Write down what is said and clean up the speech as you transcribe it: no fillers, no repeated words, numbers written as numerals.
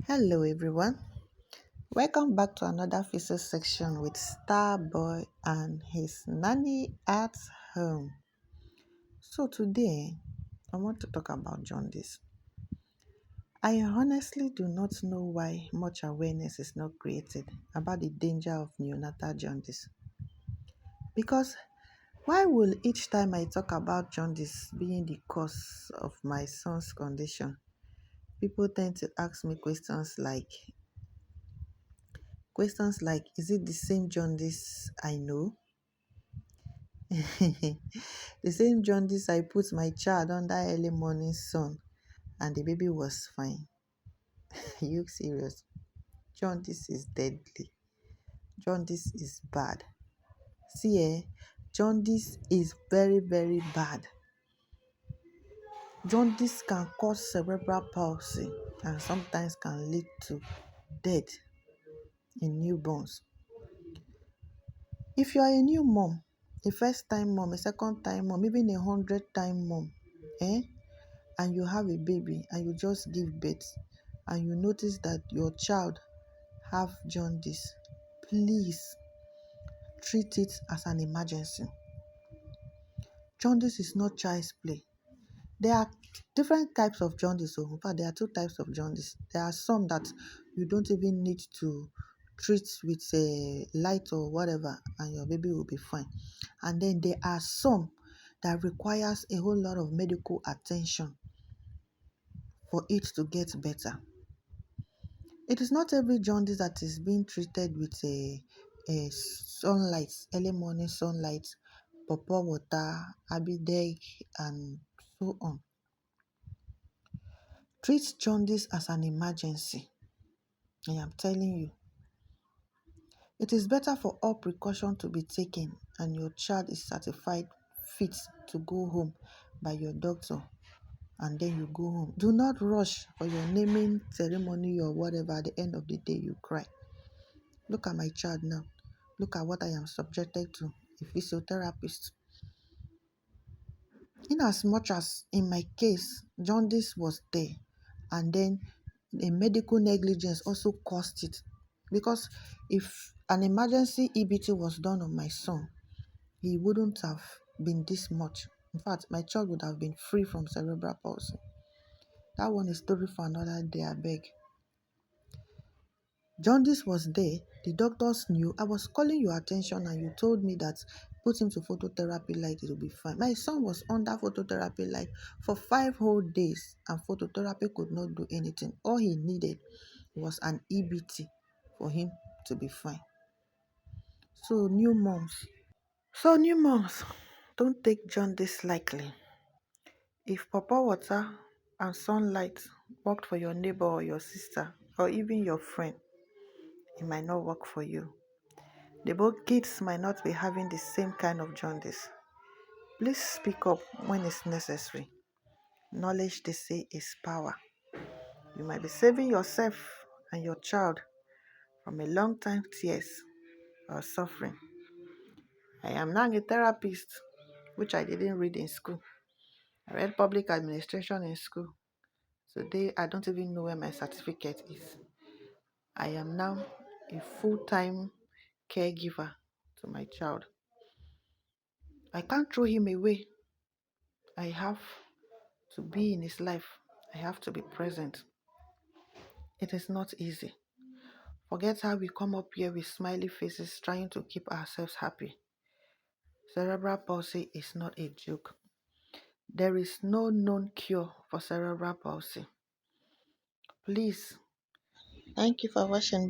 Hello everyone, welcome back to another physics section with Starboy and his nanny at home. So today I want to talk about jaundice. I honestly do not know why much awareness is not created about the danger of neonatal jaundice. Because why will each time I talk about jaundice being the cause of my son's condition, people tend to ask me questions like, is it the same jaundice I know? The same jaundice I put my child under early morning sun and the baby was fine. You serious? Jaundice is deadly. Jaundice is bad. Jaundice is very, very bad. Jaundice can cause cerebral palsy and sometimes can lead to death in newborns. If you are a new mom, a first time mom, a second time mom, even a 100-time mom, and you have a baby and you just give birth and you notice that your child have jaundice, please treat it as an emergency. Jaundice is not child's play. There are different types of jaundice. In fact, there are two types of jaundice. There are some that you don't even need to treat with a light or whatever and your baby will be fine. And then there are some that requires a whole lot of medical attention for it to get better. It is not every jaundice that is being treated with a sunlight, early morning sunlight, pawpaw water, baadddd, and so on. Treat jaundice as an emergency. I am telling you. It is better for all precaution to be taken and your child is certified fit to go home by your doctor and then you go home. Do not rush for your naming ceremony or whatever. At the end of the day, you cry. Look at my child now. Look at what I am subjected to, a physiotherapist. In as much as in my case, jaundice was there and then a medical negligence also caused it. Because if an emergency EBT was done on my son, he wouldn't have been this much. In fact, my child would have been free from cerebral palsy. That one is story for another day, I beg. Jaundice was there. The doctors knew. I was calling your attention and you told me that put him to phototherapy light, it will be fine. My son was under phototherapy light for 5 whole days and phototherapy could not do anything. All he needed was an EBT for him to be fine. So new moms, don't take jaundice lightly. If pawpaw water and sunlight worked for your neighbor or your sister or even your friend, it might not work for you. The both kids might not be having the same kind of jaundice. Please speak up when it's necessary. Knowledge, they say, is power. You might be saving yourself and your child from a long time tears or suffering. I am now a therapist, which I didn't read in school. I read public administration in school. Today, I don't even know where my certificate is. I am now a full-time caregiver to my child. I can't throw him away. I have to be in his life. I have to be present. It is not easy. Forget how we come up here with smiley faces trying to keep ourselves happy. Cerebral palsy is not a joke. There is no known cure for cerebral palsy. Please. Thank you for watching. Bye.